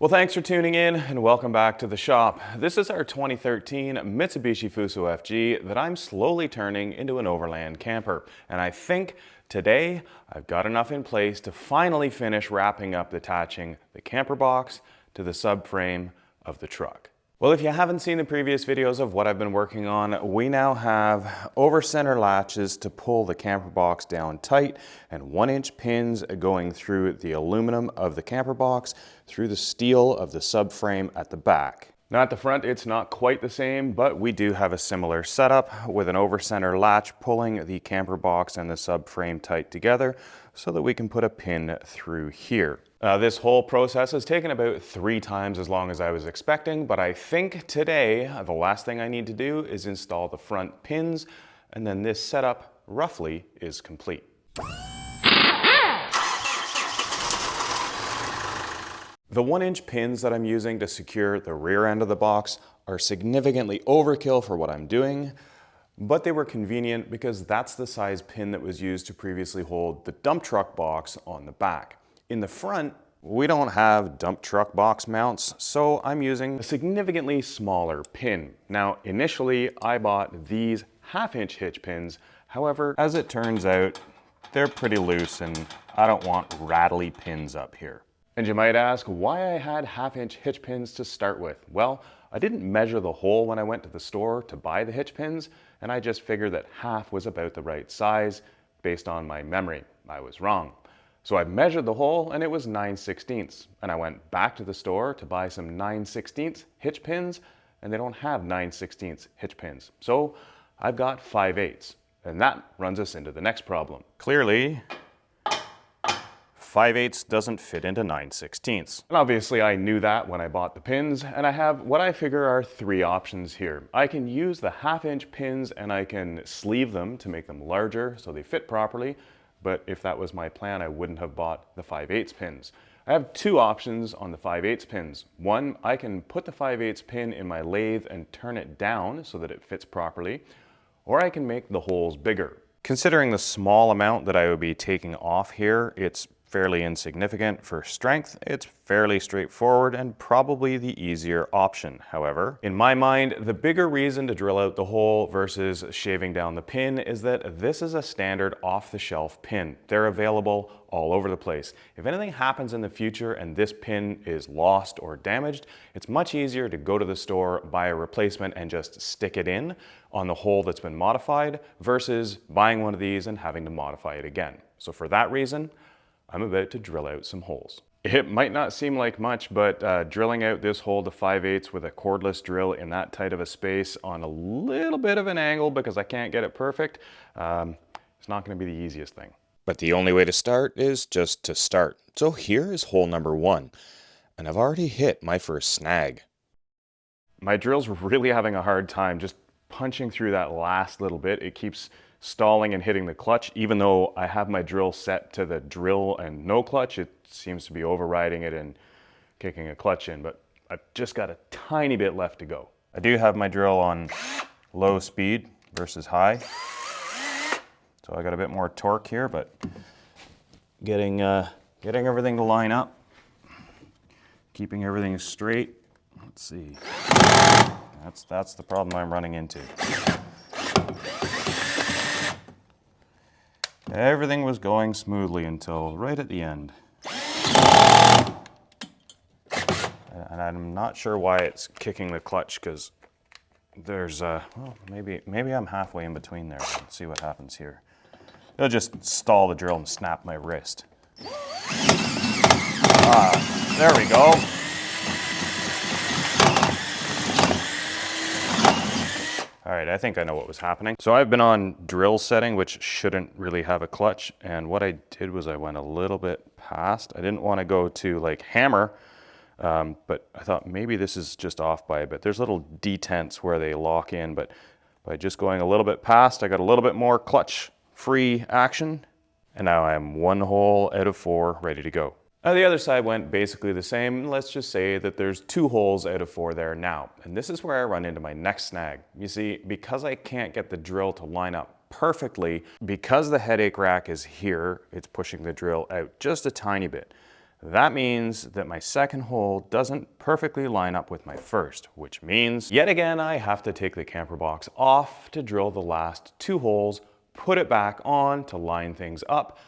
Well, thanks for tuning in and welcome back to the shop. This is our 2013 Mitsubishi Fuso FG that I'm slowly turning into an overland camper. And I think today I've got enough in place to finally finish wrapping up attaching the camper box to the subframe of the truck. Well, if you haven't seen the previous videos of what I've been working on, we now have over center latches to pull the camper box down tight and 1-inch pins going through the aluminum of the camper box through the steel of the subframe at the back. Now at the front, it's not quite the same, but we do have a similar setup with an over center latch pulling the camper box and the subframe tight together so that we can put a pin through here. This whole process has taken about 3 times as long as I was expecting, but I think today the last thing I need to do is install the front pins, and then this setup roughly is complete. The 1-inch pins that I'm using to secure the rear end of the box are significantly overkill for what I'm doing, but they were convenient because that's the size pin that was used to previously hold the dump truck box on the back. In the front, we don't have dump truck box mounts, so I'm using a significantly smaller pin. Now, initially, I bought these 1/2-inch hitch pins. However, as it turns out, they're pretty loose and I don't want rattly pins up here. And you might ask why I had 1/2-inch hitch pins to start with. Well, I didn't measure the hole when I went to the store to buy the hitch pins, and I just figured that 1/2 was about the right size based on my memory. I was wrong. So I measured the hole and it was 9/16, and I went back to the store to buy some 9/16 hitch pins, and they don't have 9/16 hitch pins. So I've got 5/8, and that runs us into the next problem. Clearly, 5/8 doesn't fit into 9/16. And obviously I knew that when I bought the pins, and I have what I figure are 3 options here. I can use the 1/2-inch pins and I can sleeve them to make them larger so they fit properly. But if that was my plan, I wouldn't have bought the 5/8 pins. I have 2 options on the 5/8 pins. One, I can put the 5/8 pin in my lathe and turn it down so that it fits properly, or I can make the holes bigger. Considering the small amount that I would be taking off here, it's fairly insignificant. For strength, it's fairly straightforward and probably the easier option. However, in my mind, the bigger reason to drill out the hole versus shaving down the pin is that this is a standard off-the-shelf pin. They're available all over the place. If anything happens in the future and this pin is lost or damaged, it's much easier to go to the store, buy a replacement, and just stick it in on the hole that's been modified versus buying one of these and having to modify it again. So for that reason, I'm about to drill out some holes. It might not seem like much, but drilling out this hole to 5/8 with a cordless drill in that tight of a space on a little bit of an angle because I can't get it perfect, it's not going to be the easiest thing. But the only way to start is just to start. So here is hole number 1, and I've already hit my first snag. My drill's really having a hard time just punching through that last little bit. It keeps stalling and hitting the clutch. Even though I have my drill set to the drill and no clutch, it seems to be overriding it and kicking a clutch in, but I've just got a tiny bit left to go. I do have my drill on low speed versus high, so I got a bit more torque here, but getting everything to line up, keeping everything straight. Let's see. That's the problem I'm running into. Everything was going smoothly until right at the end. And I'm not sure why it's kicking the clutch, because there's well, maybe I'm halfway in between there. Let's see what happens here. It'll just stall the drill and snap my wrist. There we go. All right, I think I know what was happening. So I've been on drill setting, which shouldn't really have a clutch. And what I did was I went a little bit past. I didn't want to go to like hammer, but I thought maybe this is just off by a bit. There's little detents where they lock in, but by just going a little bit past, I got a little bit more clutch-free action. And now I'm 1 hole out of 4 ready to go. The other side went basically the same. Let's just say that there's 2 holes out of 4 there now. And this is where I run into my next snag. You see, because I can't get the drill to line up perfectly, because the headache rack is here, it's pushing the drill out just a tiny bit. That means that my second hole doesn't perfectly line up with my first, which means yet again I have to take the camper box off to drill the last 2 holes, put it back on to line things up,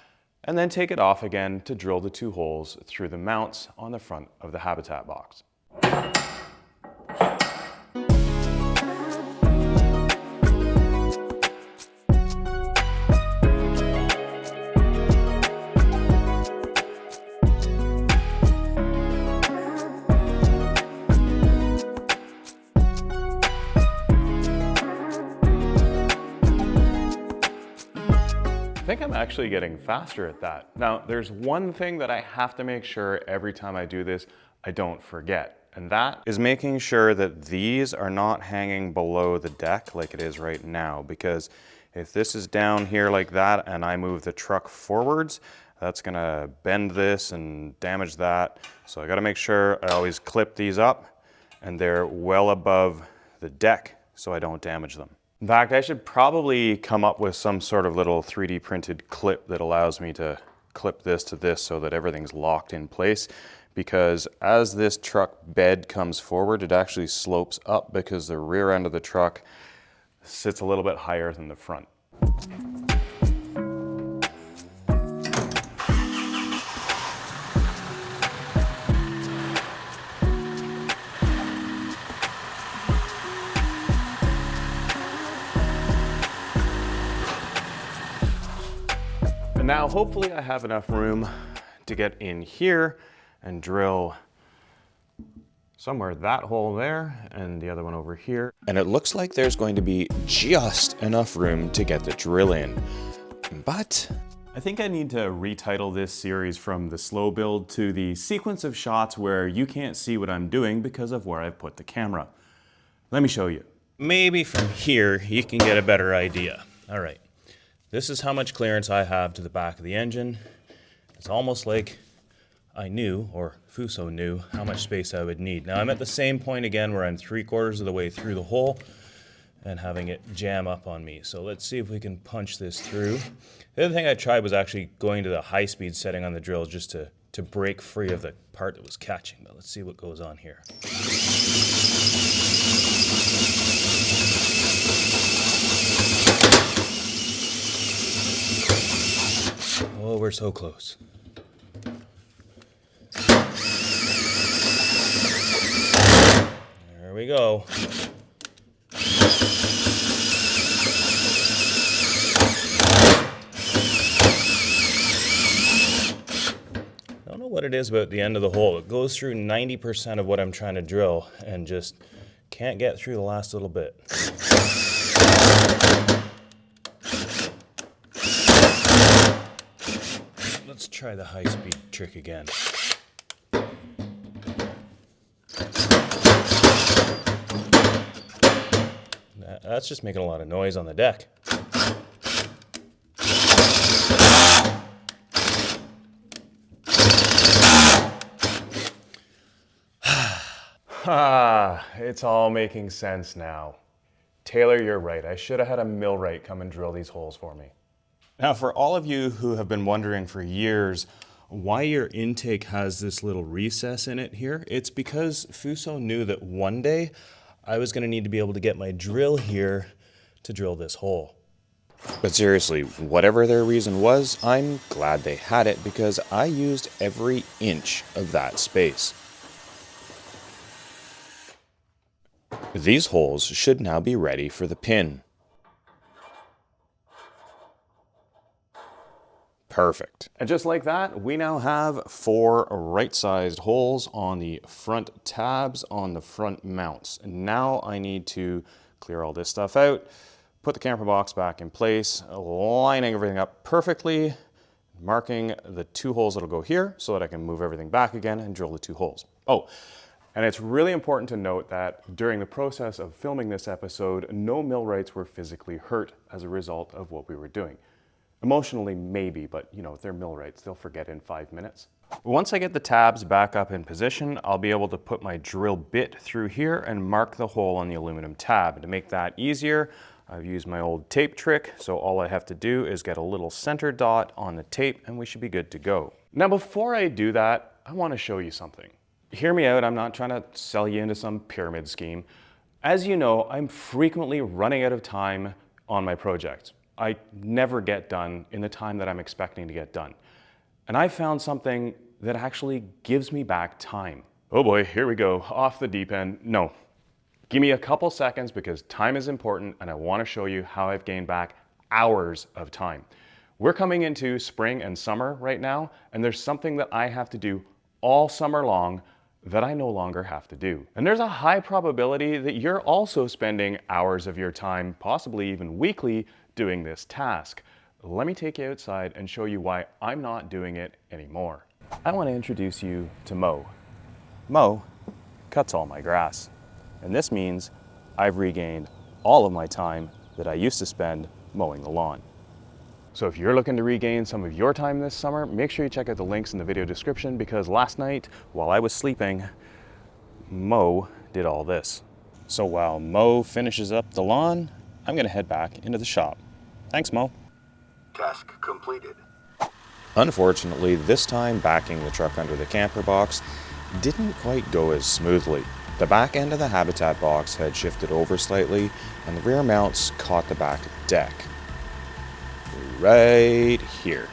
and then take it off again to drill the 2 holes through the mounts on the front of the habitat box. I think I'm actually getting faster at that. Now, there's one thing that I have to make sure every time I do this, I don't forget. And that is making sure that these are not hanging below the deck like it is right now. Because if this is down here like that and I move the truck forwards, that's gonna bend this and damage that. So I gotta make sure I always clip these up and they're well above the deck so I don't damage them. In fact, I should probably come up with some sort of little 3D printed clip that allows me to clip this to this so that everything's locked in place, because as this truck bed comes forward, it actually slopes up because the rear end of the truck sits a little bit higher than the front. And now hopefully I have enough room to get in here and drill somewhere that hole there and the other one over here. And it looks like there's going to be just enough room to get the drill in. But I think I need to retitle this series from the slow build to the sequence of shots where you can't see what I'm doing because of where I've put the camera. Let me show you. Maybe from here you can get a better idea. All right. This is how much clearance I have to the back of the engine. It's almost like I knew, or Fuso knew, how much space I would need. Now I'm at the same point again where I'm 3/4 of the way through the hole and having it jam up on me. So let's see if we can punch this through. The other thing I tried was actually going to the high speed setting on the drill just to break free of the part that was catching. But let's see what goes on here. Oh, we're so close. There we go. I don't know what it is about the end of the hole. It goes through 90% of what I'm trying to drill and just can't get through the last little bit. Let's try the high-speed trick again. That's just making a lot of noise on the deck. It's all making sense now. Taylor, you're right. I should have had a millwright come and drill these holes for me. Now, for all of you who have been wondering for years why your intake has this little recess in it here, it's because Fuso knew that one day I was going to need to be able to get my drill here to drill this hole. But seriously, whatever their reason was, I'm glad they had it because I used every inch of that space. These holes should now be ready for the pin. Perfect. And just like that, we now have 4 right-sized holes on the front tabs on the front mounts. And now I need to clear all this stuff out, put the camper box back in place, lining everything up perfectly, marking the 2 holes that'll go here so that I can move everything back again and drill the 2 holes. Oh, and it's really important to note that during the process of filming this episode, no millwrights were physically hurt as a result of what we were doing. Emotionally, maybe, but you know, they're millwrights, they'll forget in 5 minutes. Once I get the tabs back up in position, I'll be able to put my drill bit through here and mark the hole on the aluminum tab. And to make that easier, I've used my old tape trick, so all I have to do is get a little center dot on the tape and we should be good to go. Now before I do that, I want to show you something. Hear me out, I'm not trying to sell you into some pyramid scheme. As you know, I'm frequently running out of time on my projects. I never get done in the time that I'm expecting to get done. And I found something that actually gives me back time. Oh boy, here we go, off the deep end. No, give me a couple seconds because time is important and I want to show you how I've gained back hours of time. We're coming into spring and summer right now, and there's something that I have to do all summer long that I no longer have to do. And there's a high probability that you're also spending hours of your time, possibly even weekly, doing this task. Let me take you outside and show you why I'm not doing it anymore. I want to introduce you to mow. Mow cuts all my grass. And this means I've regained all of my time that I used to spend mowing the lawn. So if you're looking to regain some of your time this summer, make sure you check out the links in the video description because last night, while I was sleeping, Mo did all this. So while Mo finishes up the lawn, I'm gonna head back into the shop. Thanks, Mo. Task completed. Unfortunately, this time backing the truck under the camper box didn't quite go as smoothly. The back end of the habitat box had shifted over slightly and the rear mounts caught the back deck. Right here.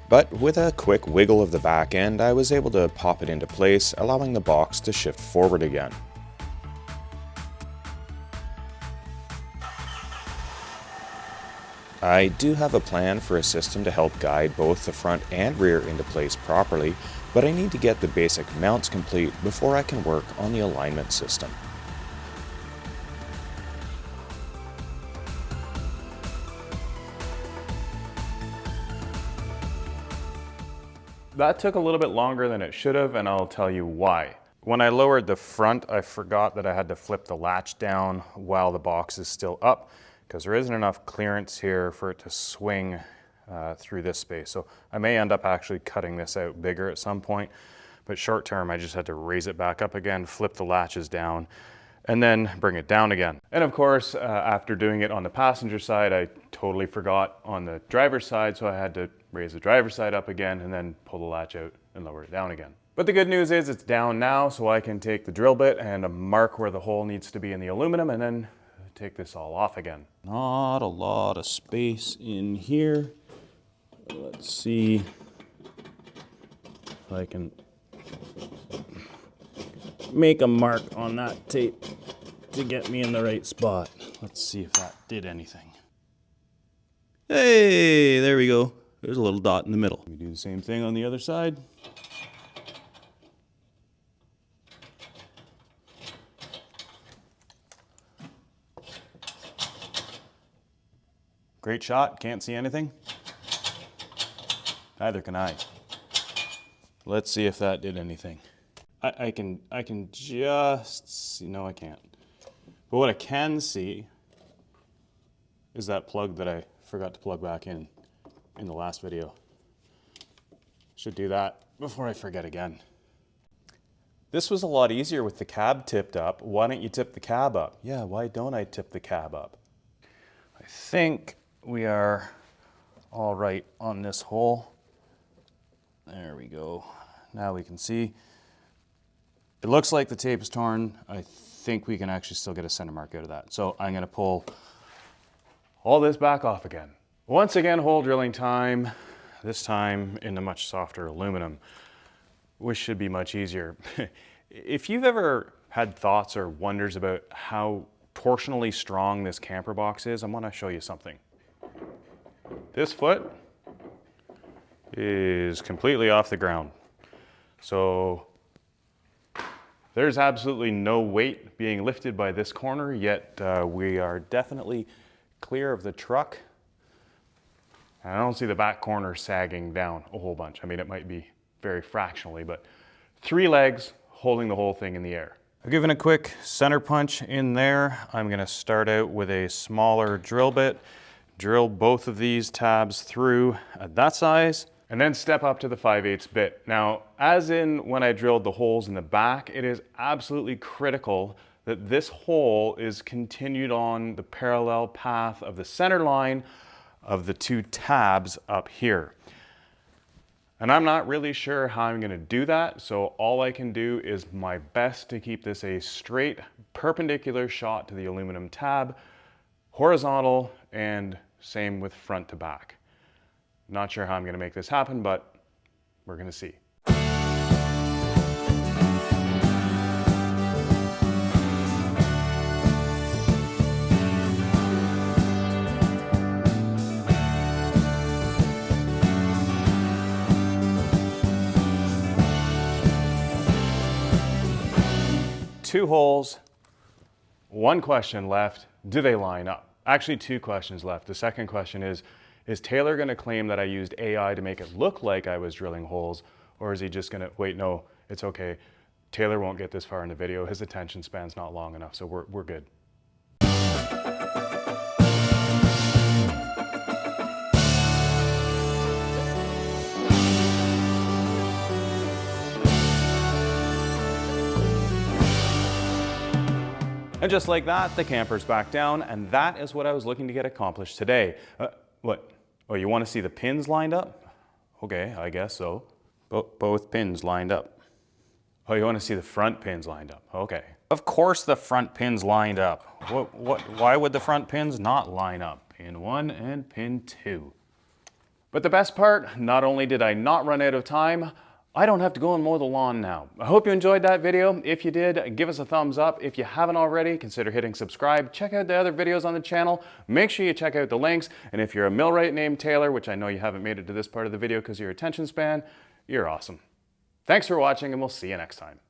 But with a quick wiggle of the back end, I was able to pop it into place, allowing the box to shift forward again. I do have a plan for a system to help guide both the front and rear into place properly, but I need to get the basic mounts complete before I can work on the alignment system. That took a little bit longer than it should have, and I'll tell you why. When I lowered the front, I forgot that I had to flip the latch down while the box is still up, because there isn't enough clearance here for it to swing through this space. So I may end up actually cutting this out bigger at some point, but short term, I just had to raise it back up again, flip the latches down, and then bring it down again. And of course, after doing it on the passenger side, I totally forgot on the driver's side, so I had to raise the driver's side up again and then pull the latch out and lower it down again. But the good news is it's down now, so I can take the drill bit and mark where the hole needs to be in the aluminum and then take this all off again. Not a lot of space in here. Let's see if I can make a mark on that tape to get me in the right spot. Let's see if that did anything. Hey, there we go. There's a little dot in the middle. We do the same thing on the other side. Great shot, can't see anything. Neither can I. Let's see if that did anything. I can just see, no I can't. But what I can see is that plug that I forgot to plug back in the last video. Should do that before I forget again. This was a lot easier with the cab tipped up. Why don't you tip the cab up? Yeah, why don't I tip the cab up? I think we are all right on this hole. There we go. Now we can see. It looks like the tape is torn. I think we can actually still get a center mark out of that. So I'm gonna pull all this back off again. Once again, hole drilling time, this time in the much softer aluminum, which should be much easier. If you've ever had thoughts or wonders about how torsionally strong this camper box is, I'm gonna show you something. This foot is completely off the ground. So there's absolutely no weight being lifted by this corner, yet we are definitely clear of the truck. And I don't see the back corner sagging down a whole bunch. I mean, it might be very fractionally, but 3 legs holding the whole thing in the air. I've given a quick center punch in there. I'm gonna start out with a smaller drill bit, drill both of these tabs through at that size, and then step up to the 5/8 bit. Now, as in when I drilled the holes in the back, it is absolutely critical that this hole is continued on the parallel path of the center line of the two tabs up here. And I'm not really sure how I'm gonna do that, so all I can do is my best to keep this a straight perpendicular shot to the aluminum tab, horizontal, and same with front to back. Not sure how I'm gonna make this happen, but we're gonna see. Two holes, one question left. Do they line up? Actually, two questions left. The second question is Taylor gonna claim that I used AI to make it look like I was drilling holes, or is he just gonna, wait, no, it's okay. Taylor won't get this far in the video. His attention span's not long enough, so we're good. And just like that, the camper's back down, and that is what I was looking to get accomplished today. What? Oh, you want to see the pins lined up? Okay, I guess so. Both pins lined up. Oh, you want to see the front pins lined up? Okay. Of course the front pins lined up. Why would the front pins not line up? Pin 1 and pin 2. But the best part, not only did I not run out of time, I don't have to go and mow the lawn now. I hope you enjoyed that video. If you did, give us a thumbs up. If you haven't already, consider hitting subscribe. Check out the other videos on the channel. Make sure you check out the links. And if you're a millwright named Taylor, which I know you haven't made it to this part of the video because of your attention span, you're awesome. Thanks for watching, and we'll see you next time.